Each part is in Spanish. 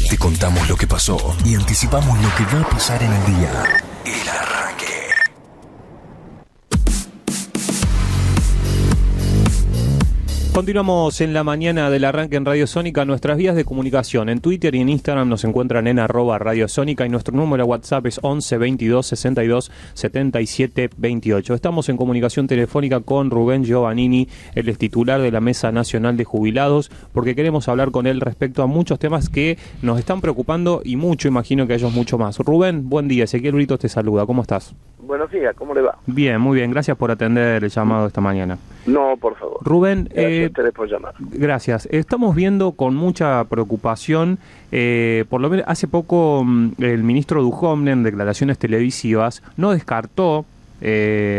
Te contamos lo que pasó y anticipamos lo que va a pasar en el día. El arranque. Continuamos en la mañana del arranque en Radio Sónica. Nuestras vías de comunicación en Twitter y en Instagram nos encuentran en @Radio Sónica y nuestro número de WhatsApp es 11 22 62 77 28. Estamos en comunicación telefónica con Rubén Giovannini, él es titular de la Mesa Nacional de Jubilados, porque queremos hablar con él respecto a muchos temas que nos están preocupando y mucho, imagino que a ellos mucho más. Rubén, buen día, Ezequiel Brito te saluda, ¿cómo estás? Buenos días, ¿cómo le va? Bien, muy bien, gracias por atender el llamado esta mañana. No, por favor. Rubén, gracias a ustedes por llamar. Gracias. Estamos viendo con mucha preocupación, por lo menos hace poco el ministro Duhovne en declaraciones televisivas no descartó,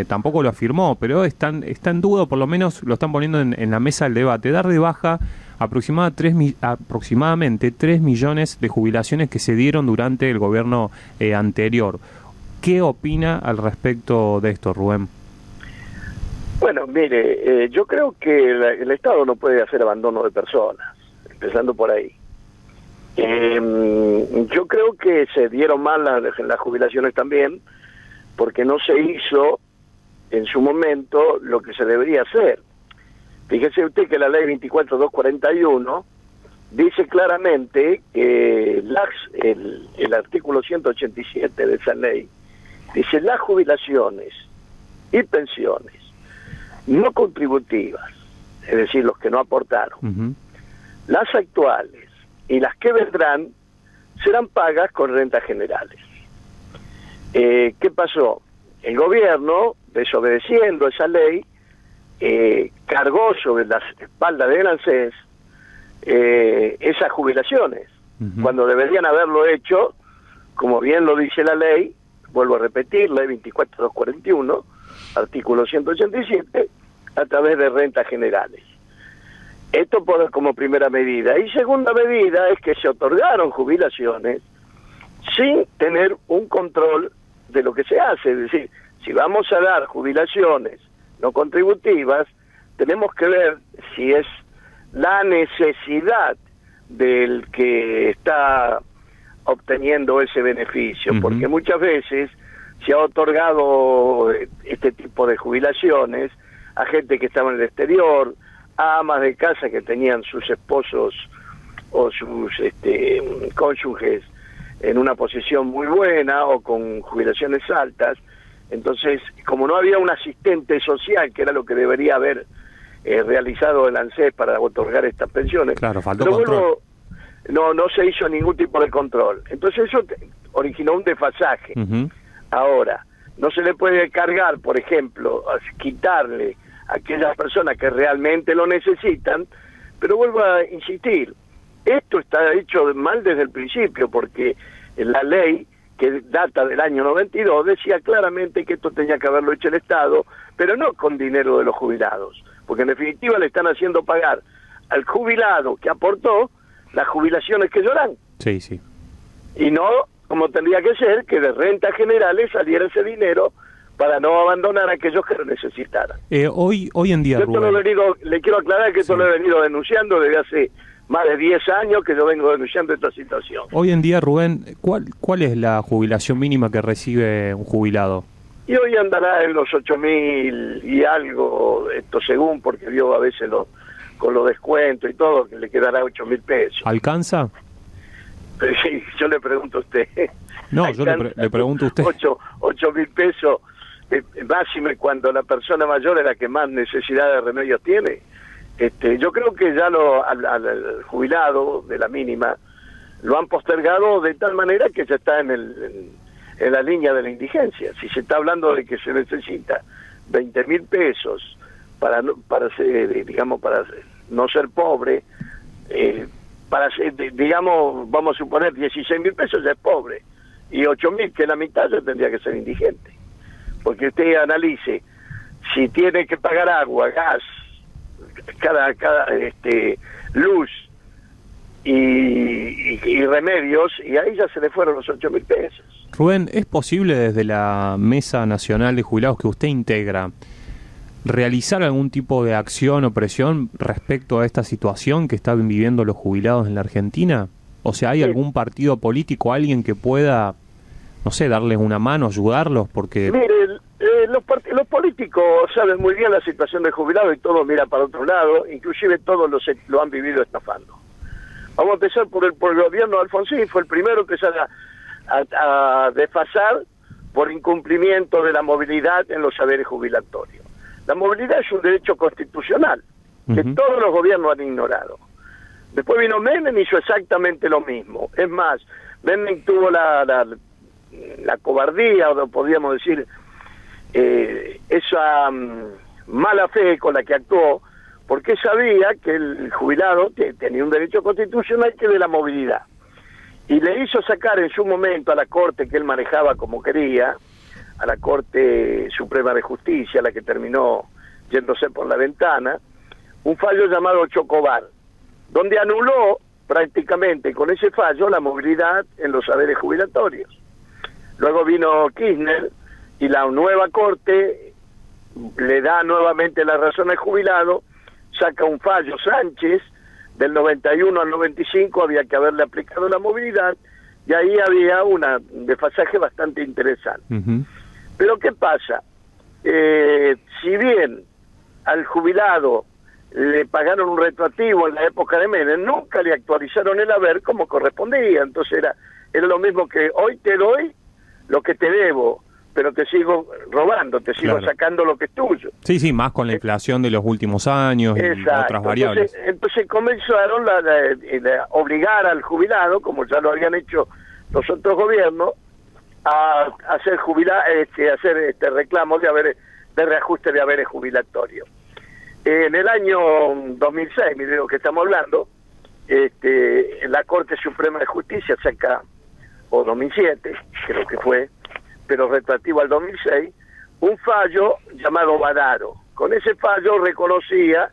tampoco lo afirmó, pero está en duda, por lo menos lo están poniendo en la mesa del debate, dar de baja aproximadamente 3 millones de jubilaciones que se dieron durante el gobierno anterior. ¿Qué opina al respecto de esto, Rubén? Bueno, mire, yo creo que el Estado no puede hacer abandono de personas, empezando por ahí. Yo creo que se dieron mal las jubilaciones también, porque no se hizo en su momento lo que se debería hacer. Fíjese usted que la ley 24241 dice claramente que el artículo 187 de esa ley dice: las jubilaciones y pensiones no contributivas, es decir, los que no aportaron, las actuales y las que vendrán serán pagas con rentas generales. ¿Qué pasó? El gobierno, desobedeciendo esa ley, cargó sobre las espaldas del ANSES esas jubilaciones, cuando deberían haberlo hecho, como bien lo dice la ley, vuelvo a repetir, ley 24241, artículo 187, a través de rentas generales. Esto como primera medida. Y segunda medida es que se otorgaron jubilaciones sin tener un control de lo que se hace. Es decir, si vamos a dar jubilaciones no contributivas, tenemos que ver si es la necesidad del que está obteniendo ese beneficio, porque muchas veces se ha otorgado este tipo de jubilaciones a gente que estaba en el exterior, a amas de casa que tenían sus esposos o sus cónyuges en una posición muy buena o con jubilaciones altas. Entonces, como no había un asistente social, que era lo que debería haber realizado el ANSES para otorgar estas pensiones, claro, faltó control. No se hizo ningún tipo de control. Entonces eso originó un desfasaje. Ahora, no se le puede cargar, por ejemplo, quitarle a aquellas personas que realmente lo necesitan, pero vuelvo a insistir, esto está hecho mal desde el principio, porque la ley, que data del año 92, decía claramente que esto tenía que haberlo hecho el Estado, pero no con dinero de los jubilados, porque en definitiva le están haciendo pagar al jubilado que aportó las jubilaciones que lloran. Sí, sí. Y no, como tendría que ser, que de rentas generales saliera ese dinero para no abandonar a aquellos que lo necesitaran. Hoy en día, Rubén, le quiero aclarar que esto lo he venido denunciando desde hace más de 10 años que yo vengo denunciando esta situación. Hoy en día, Rubén, ¿cuál es la jubilación mínima que recibe un jubilado? Y hoy andará en los 8.000 y algo, esto según, porque yo a veces con los descuentos y todo, que le quedará 8.000 pesos. ¿Alcanza? Sí, yo le pregunto a usted. No, yo le pregunto a usted. 8.000 pesos, máxime cuando la persona mayor es la que más necesidad de remedios tiene. Yo creo que ya al jubilado de la mínima lo han postergado de tal manera que ya está en la línea de la indigencia. Si se está hablando de que se necesita 20.000 pesos para ser, digamos, para no ser pobre, para ser, digamos, vamos a suponer 16.000 pesos ya es pobre, y 8.000, que la mitad, ya tendría que ser indigente. Porque usted analice, si tiene que pagar agua, gas, cada luz y remedios, y ahí ya se le fueron los 8.000 pesos. Rubén, ¿es posible desde la Mesa Nacional de Jubilados que usted integra realizar algún tipo de acción o presión respecto a esta situación que están viviendo los jubilados en la Argentina? O sea, ¿hay algún partido político, alguien que pueda, no sé, darles una mano, ayudarlos? Porque... Mire, los políticos saben muy bien la situación del jubilado y todos miran para otro lado, inclusive todos lo han vivido estafando. Vamos a empezar por el gobierno de Alfonsín, fue el primero que sale a desfasar por incumplimiento de la movilidad en los saberes jubilatorios. La movilidad es un derecho constitucional que todos los gobiernos han ignorado. Después vino Menem y hizo exactamente lo mismo. Es más, Menem tuvo la cobardía, o podríamos decir, esa mala fe con la que actuó, porque sabía que el jubilado tenía un derecho constitucional que es de la movilidad. Y le hizo sacar en su momento a la Corte que él manejaba como quería, a la Corte Suprema de Justicia, la que terminó yéndose por la ventana, un fallo llamado Chocobar, donde anuló prácticamente con ese fallo la movilidad en los saberes jubilatorios. Luego vino Kirchner y la nueva Corte le da nuevamente la razón al jubilado, saca un fallo Sánchez, del 91 al 95 había que haberle aplicado la movilidad, y ahí había un desfasaje bastante interesante. Pero ¿qué pasa? Si bien al jubilado le pagaron un retroactivo en la época de Menem, nunca le actualizaron el haber como correspondía. Entonces era lo mismo que hoy te doy lo que te debo, pero te sigo robando, te sigo sacando lo que es tuyo. Sí, más con la inflación de los últimos años y otras variables. Entonces comenzaron a obligar al jubilado, como ya lo habían hecho los otros gobiernos, a hacer reclamos de reajuste de haberes jubilatorios. En el año 2006, mire lo que estamos hablando, la Corte Suprema de Justicia saca, o 2007, creo que fue, pero retroactivo al 2006, un fallo llamado Badaro. Con ese fallo reconocía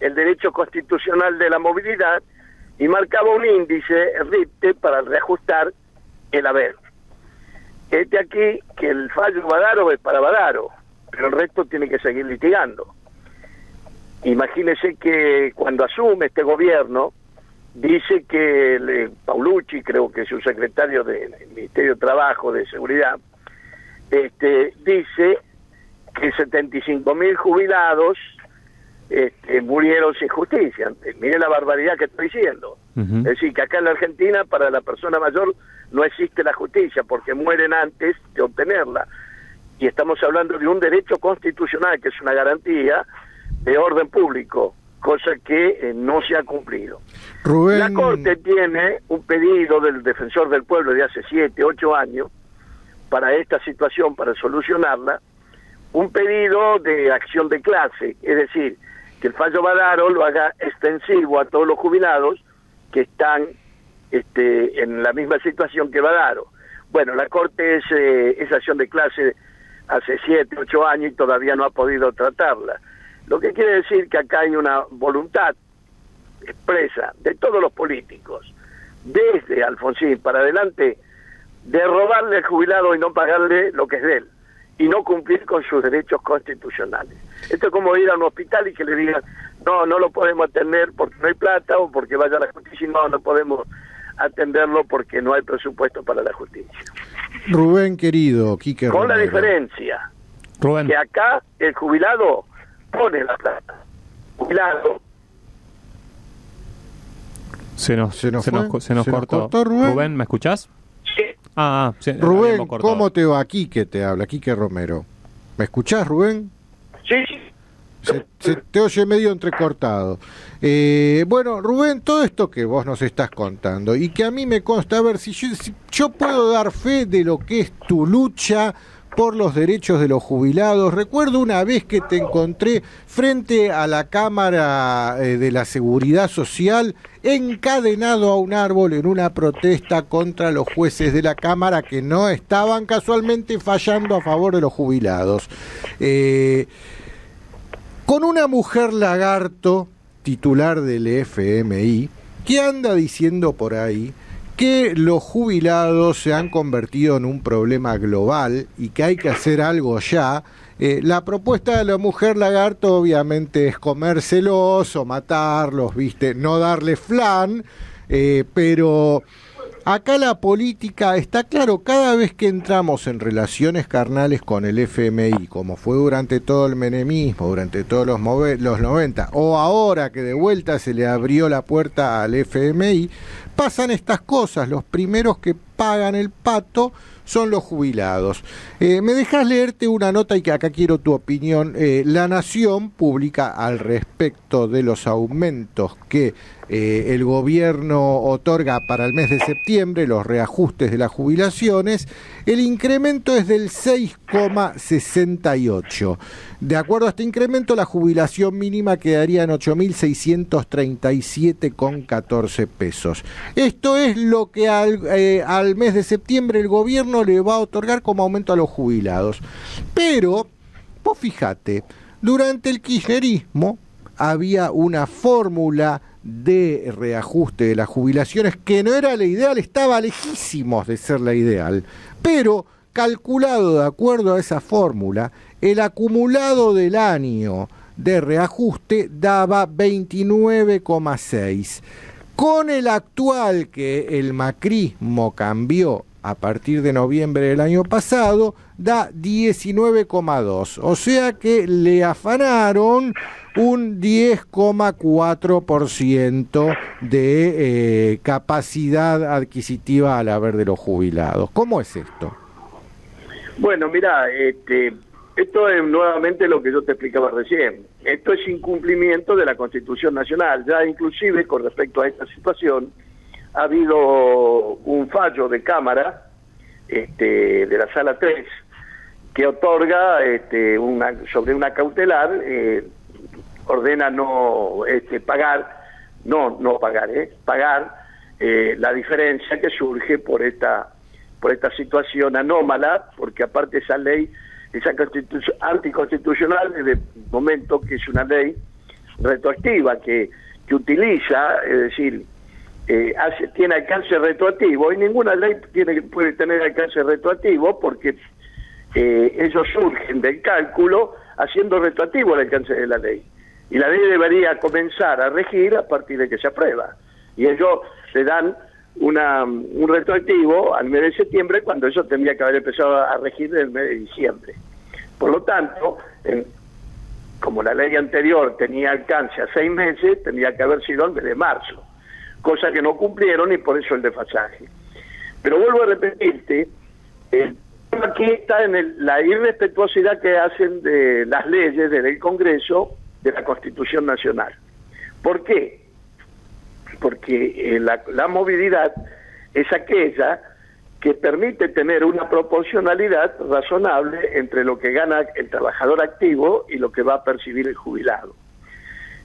el derecho constitucional de la movilidad y marcaba un índice, el RIPTE, para reajustar el haber. Aquí que el fallo Badaro es para Badaro, pero el resto tiene que seguir litigando. Imagínese que cuando asume este gobierno, dice que Paulucci, creo que es su secretario del Ministerio de Trabajo, de Seguridad, dice que 75.000 jubilados murieron sin justicia. Mire la barbaridad que estoy diciendo. Es decir, que acá en la Argentina para la persona mayor no existe la justicia porque mueren antes de obtenerla. Y estamos hablando de un derecho constitucional que es una garantía de orden público, cosa que no se ha cumplido. Rubén... La Corte tiene un pedido del Defensor del Pueblo de hace 7, 8 años para esta situación, para solucionarla, un pedido de acción de clase, es decir, que el fallo Badaro lo haga extensivo a todos los jubilados que están en la misma situación que Badaro. Bueno, la Corte es acción de clase hace 7, 8 años y todavía no ha podido tratarla. Lo que quiere decir que acá hay una voluntad expresa de todos los políticos, desde Alfonsín para adelante, de robarle al jubilado y no pagarle lo que es de él, y no cumplir con sus derechos constitucionales. Esto es como ir a un hospital y que le digan, no lo podemos atender porque no hay plata, o porque vaya a la justicia, y no podemos atenderlo porque no hay presupuesto para la justicia. Rubén, querido, Quique Con Romero. la diferencia, Rubén, que acá el jubilado pone la plata. Jubilado. se nos cortó. Rubén. Rubén, ¿me escuchás? Sí. Sí, Rubén, habíamos cortado. ¿cómo te va? Quique te habla, Quique Romero. ¿Me escuchás, Rubén? Sí. Se te oye medio entrecortado. Bueno, Rubén, todo esto que vos nos estás contando y que a mí me consta, a ver, si yo puedo dar fe de lo que es tu lucha por los derechos de los jubilados. Recuerdo una vez que te encontré frente a la Cámara de la Seguridad Social, encadenado a un árbol en una protesta contra los jueces de la Cámara que no estaban casualmente fallando a favor de los jubilados. Con una mujer lagarto, titular del FMI, que anda diciendo por ahí que los jubilados se han convertido en un problema global y que hay que hacer algo ya. La propuesta de la mujer lagarto obviamente es comérselos o matarlos, ¿viste? No darle flan. pero acá la política está claro, cada vez que entramos en relaciones carnales con el FMI, como fue durante todo el menemismo, durante todos los 90, o ahora que de vuelta se le abrió la puerta al FMI, pasan estas cosas. Los primeros que pagan el pato son los jubilados. ¿Me dejas leerte una nota y que acá quiero tu opinión? La Nación publica al respecto de los aumentos que el gobierno otorga para el mes de septiembre, los reajustes de las jubilaciones. El incremento es del 6,68. De acuerdo a este incremento, la jubilación mínima quedaría en 8.637,14 pesos. Esto es lo que al mes de septiembre el gobierno le va a otorgar como aumento a los jubilados. Pero, vos fíjate, durante el kirchnerismo había una fórmula de reajuste de las jubilaciones que no era la ideal, estaba lejísimos de ser la ideal, pero calculado de acuerdo a esa fórmula, el acumulado del año de reajuste daba 29,6. Con el actual, que el macrismo cambió a partir de noviembre del año pasado, da 19,2. O sea que le afanaron un 10,4% de capacidad adquisitiva al haber de los jubilados. ¿Cómo es esto? Bueno, mira, esto es nuevamente lo que yo te explicaba recién. Esto es incumplimiento de la Constitución Nacional. Ya inclusive con respecto a esta situación ha habido un fallo de Cámara de la Sala 3 que otorga sobre una cautelar, ordena no pagar la diferencia que surge por esta situación anómala, porque aparte esa ley, esa anticonstitucional desde el momento que es una ley retroactiva que utiliza, es decir, tiene alcance retroactivo, y ninguna ley puede tener alcance retroactivo porque ellos surgen del cálculo haciendo retroactivo el alcance de la ley, y la ley debería comenzar a regir a partir de que se aprueba, y ellos le dan un retroactivo al mes de septiembre cuando eso tendría que haber empezado a regir en el mes de diciembre. Por lo tanto, como la ley anterior tenía alcance a 6 meses, tendría que haber sido el mes de marzo, cosa que no cumplieron y por eso el desfasaje. Pero vuelvo a repetirte, aquí está en la irrespetuosidad que hacen de las leyes del Congreso de la Constitución Nacional. ¿Por qué? Porque la movilidad es aquella que permite tener una proporcionalidad razonable entre lo que gana el trabajador activo y lo que va a percibir el jubilado.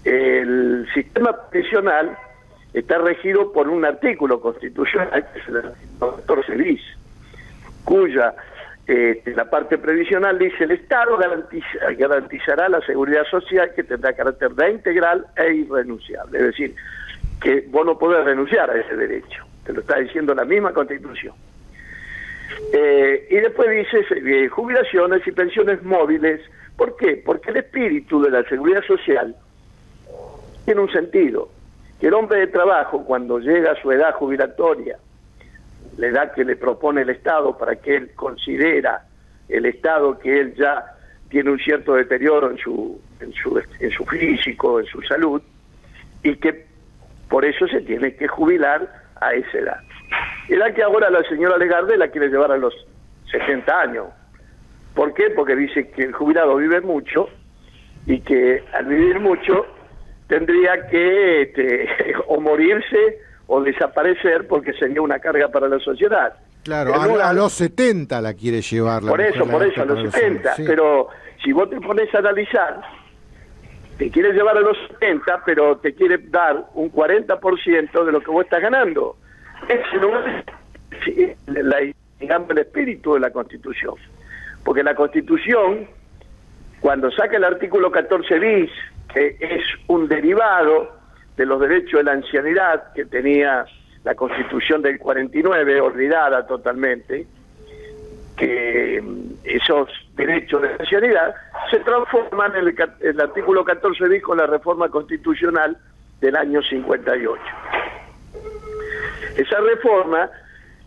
El sistema previsional está regido por un artículo constitucional, que es el artículo 14 bis, cuya la parte previsional dice: el Estado garantizará la seguridad social, que tendrá carácter de integral e irrenunciable. Es decir, que vos no podés renunciar a ese derecho, te lo está diciendo la misma Constitución. Y después dice jubilaciones y pensiones móviles. ¿Por qué? Porque el espíritu de la seguridad social tiene un sentido, que el hombre de trabajo, cuando llega a su edad jubilatoria, la edad que le propone el Estado, para que él considera el Estado que él ya tiene un cierto deterioro en su físico, en su salud, y que por eso se tiene que jubilar a esa edad. Edad que ahora la señora Legarde la quiere llevar a los 60 años. ¿Por qué? Porque dice que el jubilado vive mucho y que al vivir mucho tendría que o morirse o desaparecer, porque sería una carga para la sociedad. Claro, a los 70 la quiere llevar. Por eso, a los 70. Sí. Pero si vos te pones a analizar, te quiere llevar a los 70, pero te quiere dar un 40% de lo que vos estás ganando. Ese no es, digamos, el espíritu de la Constitución. Porque la Constitución, cuando saca el artículo 14 bis, que es un derivado de los derechos de la ancianidad que tenía la Constitución del 49, olvidada totalmente, que esos derechos de la ancianidad se transforman en el artículo 14 bis con la reforma constitucional del año 58. Esa reforma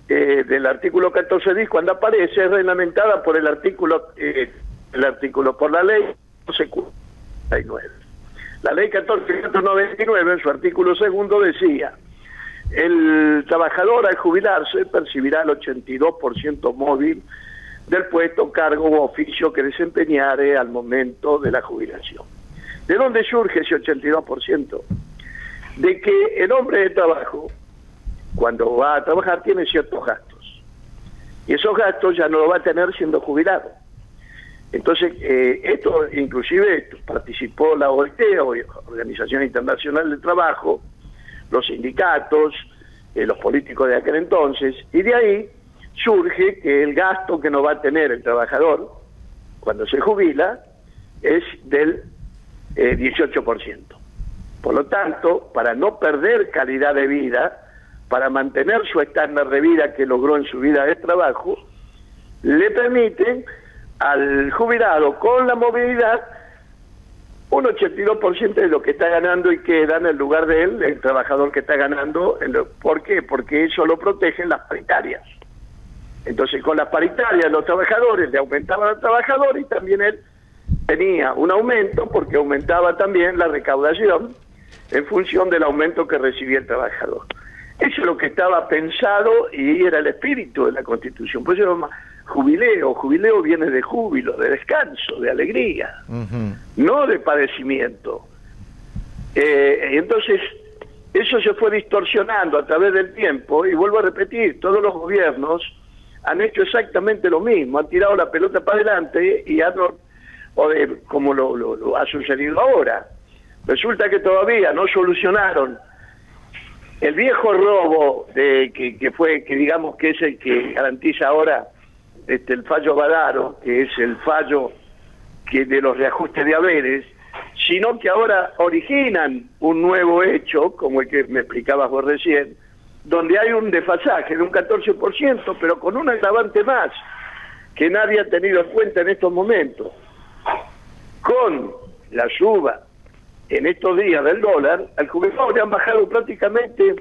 del artículo 14 bis, cuando aparece, es reglamentada por el artículo por la ley 1499. La ley 1499, en su artículo segundo, decía: el trabajador al jubilarse percibirá el 82% móvil del puesto, cargo u oficio que desempeñare al momento de la jubilación. ¿De dónde surge ese 82%? De que el hombre de trabajo, cuando va a trabajar, tiene ciertos gastos. Y esos gastos ya no lo va a tener siendo jubilado. Entonces, esto inclusive participó la OIT, Organización Internacional del Trabajo, los sindicatos, los políticos de aquel entonces, y de ahí surge que el gasto que no va a tener el trabajador cuando se jubila es del 18%. Por lo tanto, para no perder calidad de vida, para mantener su estándar de vida que logró en su vida de trabajo, le permiten al jubilado con la movilidad un 82% de lo que está ganando y queda en el lugar de él, el trabajador que está ganando. ¿Por qué? Porque eso lo protegen las paritarias. Entonces, con las paritarias los trabajadores le aumentaban al trabajador y también él tenía un aumento porque aumentaba también la recaudación en función del aumento que recibía el trabajador. Eso es lo que estaba pensado y era el espíritu de la Constitución. Por eso se llama jubileo. Jubileo viene de júbilo, de descanso, de alegría, no de padecimiento. Entonces, eso se fue distorsionando a través del tiempo, y vuelvo a repetir, todos los gobiernos han hecho exactamente lo mismo, han tirado la pelota para adelante y como lo ha sucedido ahora. Resulta que todavía no solucionaron el viejo robo que digamos que es el que garantiza ahora el fallo Badaro, que es el fallo de los reajustes de haberes, sino que ahora originan un nuevo hecho, como el que me explicabas vos recién, donde hay un desfasaje de un 14%, pero con un agravante más, que nadie ha tenido en cuenta en estos momentos. Con la suba en estos días del dólar, al jubilado le han bajado prácticamente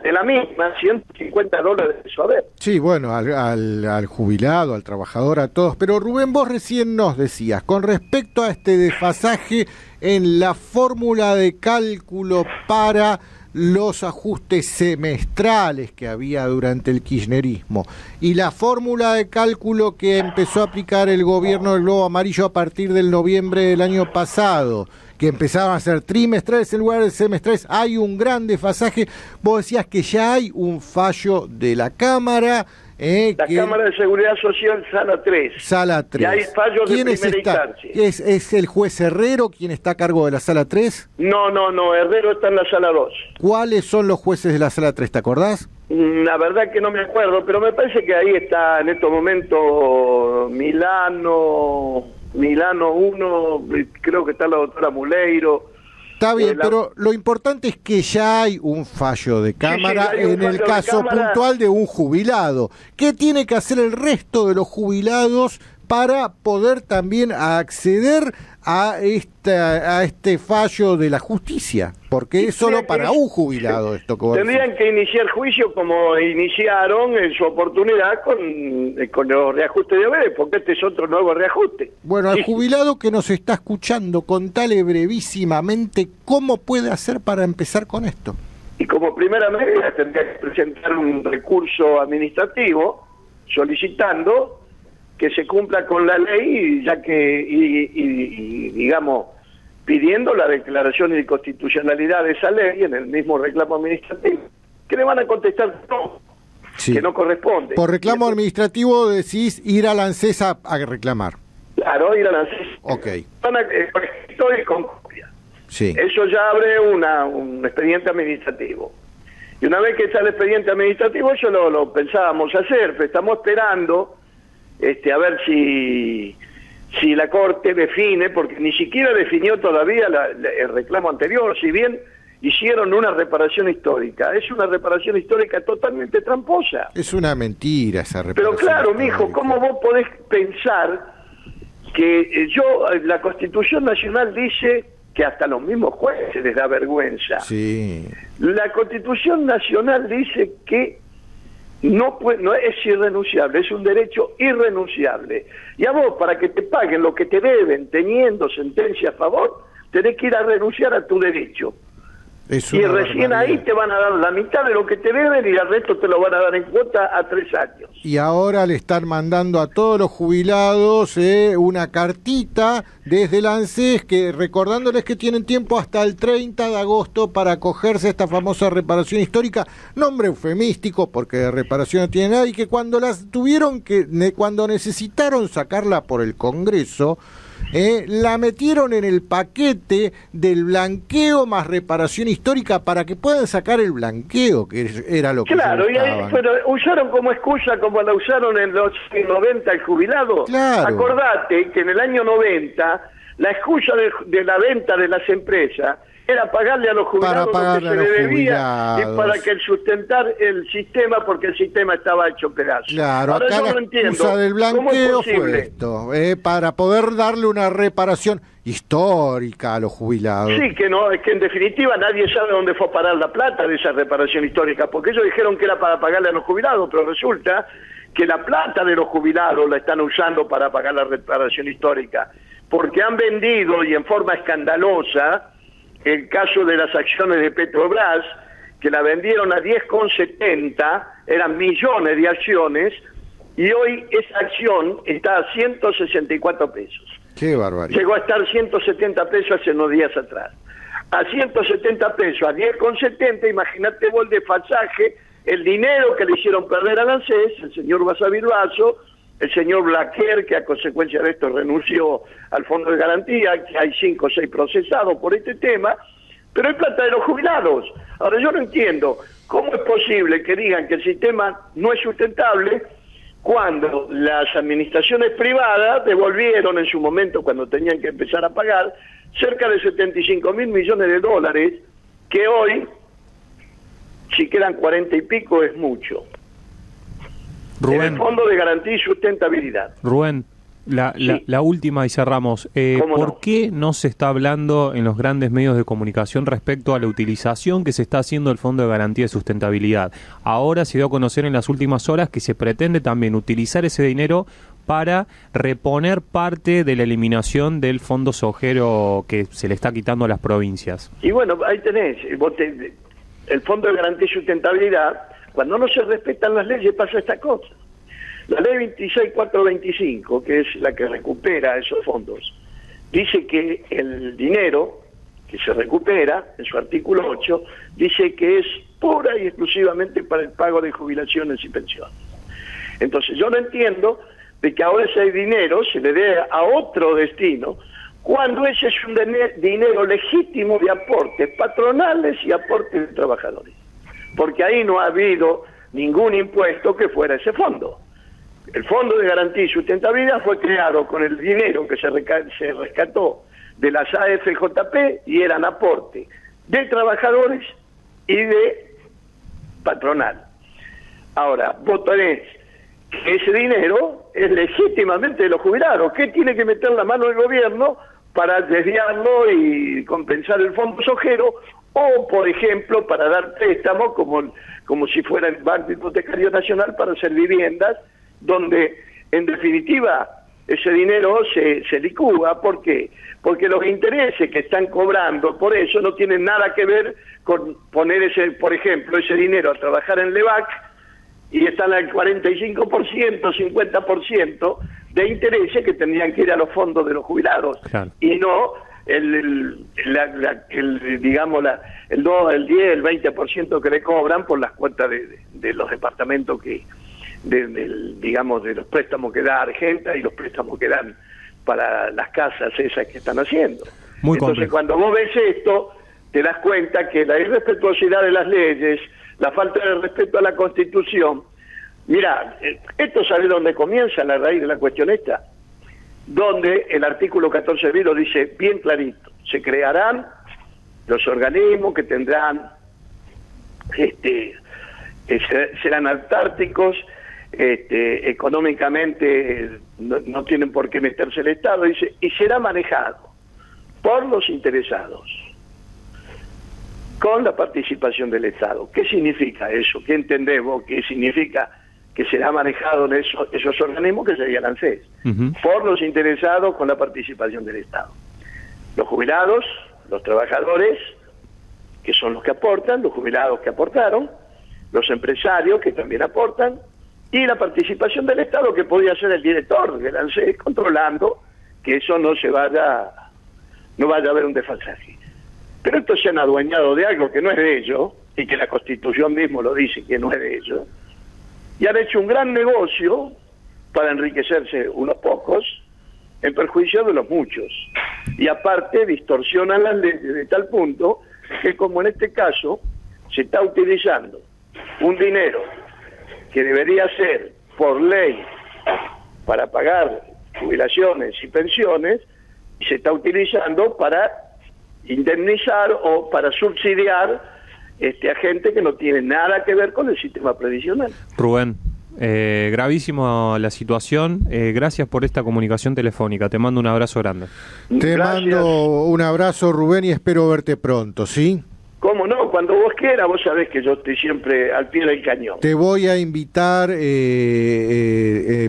de la misma $150 de su haber. Sí, bueno, al jubilado, al trabajador, a todos. Pero Rubén, vos recién nos decías, con respecto a este desfasaje en la fórmula de cálculo para los ajustes semestrales que había durante el kirchnerismo y la fórmula de cálculo que empezó a aplicar el gobierno del Globo Amarillo a partir del noviembre del año pasado, que empezaron a ser trimestrales en lugar de semestrales, hay un gran desfasaje. Vos decías que ya hay un fallo de la Cámara. La Cámara de Seguridad Social, Sala 3. Sala 3. Y hay fallos de primera instancia. ¿Es el juez Herrero quien está a cargo de la Sala 3? No, Herrero está en la Sala 2. ¿Cuáles son los jueces de la Sala 3? ¿Te acordás? La verdad que no me acuerdo, pero me parece que ahí está en estos momentos Milano 1, creo que está la doctora Muleiro. Está bien, pero lo importante es que ya hay un fallo de Cámara en el caso puntual de un jubilado. ¿Qué tiene que hacer el resto de los jubilados para poder también acceder a este fallo de la justicia? Porque es solo para un jubilado esto que vos tendrían decís. que iniciar juicio como iniciaron en su oportunidad con los reajustes de haberes, porque este es otro nuevo reajuste. Bueno, al jubilado que nos está escuchando, contale brevísimamente cómo puede hacer para empezar con esto. Y como primera medida tendría que presentar un recurso administrativo solicitando que se cumpla con la ley, ya que digamos, pidiendo la declaración de inconstitucionalidad de esa ley en el mismo reclamo administrativo, que le van a contestar no, sí, que no corresponde. Por reclamo administrativo decís ir a la ANSES a reclamar. Claro, ir a la ANSES. Ok. Estoy con copia. Sí. Eso ya abre un expediente administrativo. Y una vez que está el expediente administrativo, eso lo pensábamos hacer, pero estamos esperando a ver si la Corte define, porque ni siquiera definió todavía el reclamo anterior, si bien hicieron una reparación histórica. Es una reparación histórica totalmente tramposa. Es una mentira esa reparación. Pero claro, mijo, ¿cómo vos podés pensar que la Constitución Nacional dice que hasta los mismos jueces les da vergüenza. Sí. La Constitución Nacional dice que no es irrenunciable, es un derecho irrenunciable. Y a vos, para que te paguen lo que te deben, teniendo sentencia a favor, tenés que ir a renunciar a tu derecho. Y recién ahí te van a dar la mitad de lo que te deben y el resto te lo van a dar en cuota a 3 años. Y ahora le están mandando a todos los jubilados una cartita desde el ANSES recordándoles que tienen tiempo hasta el 30 de agosto para acogerse a esta famosa reparación histórica, nombre eufemístico porque de reparación no tiene nada, y que cuando cuando necesitaron sacarla por el Congreso, la metieron en el paquete del blanqueo más reparación histórica para que puedan sacar el blanqueo, que era lo que claro, y ahí, pero usaron como excusa como la usaron en los 90 el jubilado. Claro. Acordate que en el año 90 la excusa de la venta de las empresas era pagarle a los jubilados lo que se le debía y para que sustentar el sistema, porque el sistema estaba hecho pedazos. Claro, ahora acá yo la no entiendo excusa del blanqueo fue esto, para poder darle una reparación histórica a los jubilados. Sí, que no, es que en definitiva nadie sabe dónde fue a parar la plata de esa reparación histórica, porque ellos dijeron que era para pagarle a los jubilados, pero resulta que la plata de los jubilados la están usando para pagar la reparación histórica, porque han vendido, y en forma escandalosa, el caso de las acciones de Petrobras, que la vendieron a 10,70, eran millones de acciones, y hoy esa acción está a 164 pesos. ¡Qué barbaridad! Llegó a estar 170 pesos hace unos días atrás. A 170 pesos, a 10,70, imagínate vos el desfasaje, el dinero que le hicieron perder al ANSES, el señor Basavilbaso, el señor Blaquer, que a consecuencia de esto renunció al Fondo de Garantía, que hay 5 o 6 procesados por este tema, pero hay plata de los jubilados. Ahora yo no entiendo cómo es posible que digan que el sistema no es sustentable cuando las administraciones privadas devolvieron en su momento, cuando tenían que empezar a pagar, cerca de 75.000 millones de dólares, que hoy, si quedan 40 y pico, es mucho. Rubén, en el Fondo de Garantía y Sustentabilidad. Rubén, la última y cerramos. ¿Por qué no se está hablando en los grandes medios de comunicación respecto a la utilización que se está haciendo del Fondo de Garantía y Sustentabilidad? Ahora se dio a conocer en las últimas horas que se pretende también utilizar ese dinero para reponer parte de la eliminación del fondo sojero que se le está quitando a las provincias. Y bueno, ahí tenés, el Fondo de Garantía y Sustentabilidad. Cuando no se respetan las leyes pasa esta cosa. La ley 26425, que es la que recupera esos fondos, dice que el dinero que se recupera, en su artículo 8, dice que es pura y exclusivamente para el pago de jubilaciones y pensiones. Entonces yo no entiendo de que ahora ese dinero se le dé a otro destino, cuando ese es un dinero legítimo de aportes patronales y aportes de trabajadores. Porque ahí no ha habido ningún impuesto que fuera ese fondo. El Fondo de Garantía y Sustentabilidad fue creado con el dinero que se rescató de las AFJP y eran aporte de trabajadores y de patronal. Ahora, vos tenés que ese dinero es legítimamente de los jubilados. ¿Qué tiene que meter la mano el gobierno para desviarlo y compensar el fondo sojero? O, por ejemplo, para dar préstamos como si fuera el Banco Hipotecario Nacional para hacer viviendas, donde, en definitiva, ese dinero se licúa. ¿Por qué? Porque los intereses que están cobrando por eso no tienen nada que ver con poner, por ejemplo, ese dinero a trabajar en LEVAC y están al 45%, 50% de intereses que tendrían que ir a los fondos de los jubilados. Claro. Y no el 10, el 20% que le cobran por las cuotas de los departamentos de los préstamos que da Argenta y los préstamos que dan para las casas esas que están haciendo. Entonces, cuando vos ves esto, te das cuenta que la irrespetuosidad de las leyes, la falta de respeto a la Constitución. Mirá, esto sabe dónde comienza la raíz de la cuestión esta, donde el artículo 14 bis lo dice bien clarito: se crearán los organismos que tendrán, serán autárquicos, económicamente no tienen por qué meterse el Estado, dice, y será manejado por los interesados, con la participación del Estado. ¿Qué significa eso? ¿Qué entendemos? ¿Qué significa que será manejado en esos organismos que sería el ANSES? Por los interesados, con la participación del Estado. Los jubilados, los trabajadores, que son los que aportan, los jubilados que aportaron, los empresarios que también aportan, y la participación del Estado, que podía ser el director del ANSES, controlando que eso no vaya a haber un desfasaje. Pero estos se han adueñado de algo que no es de ellos, y que la Constitución mismo lo dice que no es de ellos, y han hecho un gran negocio para enriquecerse unos pocos en perjuicio de los muchos. Y aparte distorsionan las leyes de tal punto que, como en este caso, se está utilizando un dinero que debería ser por ley para pagar jubilaciones y pensiones, y se está utilizando para indemnizar o para subsidiar a gente que no tiene nada que ver con el sistema previsional. Rubén, gravísima la situación. Gracias por esta comunicación telefónica. Te mando un abrazo grande. Te mando un abrazo, Rubén, y espero verte pronto, ¿sí? ¿Cómo no? Cuando vos quieras, vos sabés que yo estoy siempre al pie del cañón. Te voy a invitar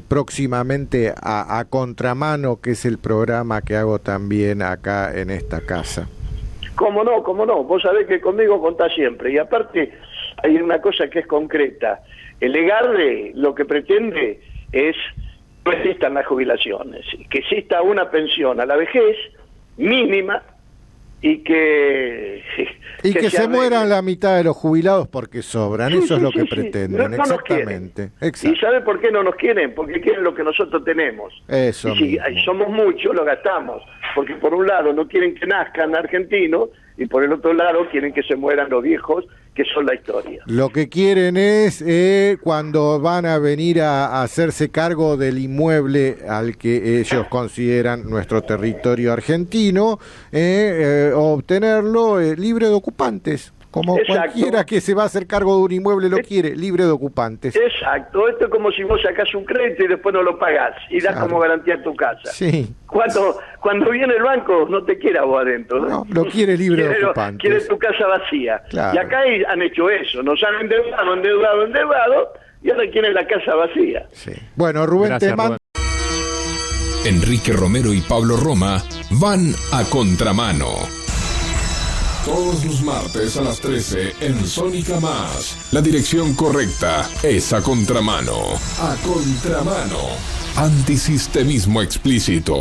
próximamente a Contramano, que es el programa que hago también acá en esta casa. ¿Cómo no? ¿Cómo no? Vos sabés que conmigo contás siempre. Y aparte, hay una cosa que es concreta. El EGARDE lo que pretende es que no existan las jubilaciones, que exista una pensión a la vejez mínima, y que se mueran la mitad de los jubilados porque sobran. Eso es lo que pretenden. No exactamente. ¿Y sabe por qué no nos quieren? Porque quieren lo que nosotros tenemos. Eso y si somos muchos, lo gastamos. Porque por un lado no quieren que nazcan argentinos, y por el otro lado quieren que se mueran los viejos, que son la historia. Lo que quieren es, cuando van a venir a hacerse cargo del inmueble al que ellos consideran nuestro territorio argentino, obtenerlo libre de ocupantes, como Exacto. Cualquiera que se va a hacer cargo de un inmueble lo quiere, libre de ocupantes. Exacto, esto es como si vos sacás un crédito y después no lo pagás y das como garantía tu casa. Sí. Cuando viene el banco no te quiere a vos adentro. No, lo quiere libre de ocupantes. Quiere tu casa vacía. Claro. Y acá han hecho eso, nos han endeudado y ahora quieren la casa vacía. Sí. Bueno, Rubén, gracias, te mando. Enrique Romero y Pablo Roma van a Contramano. Todos los martes a las 13 en Sónica Más. La dirección correcta es a Contramano. A Contramano. Antisistemismo explícito.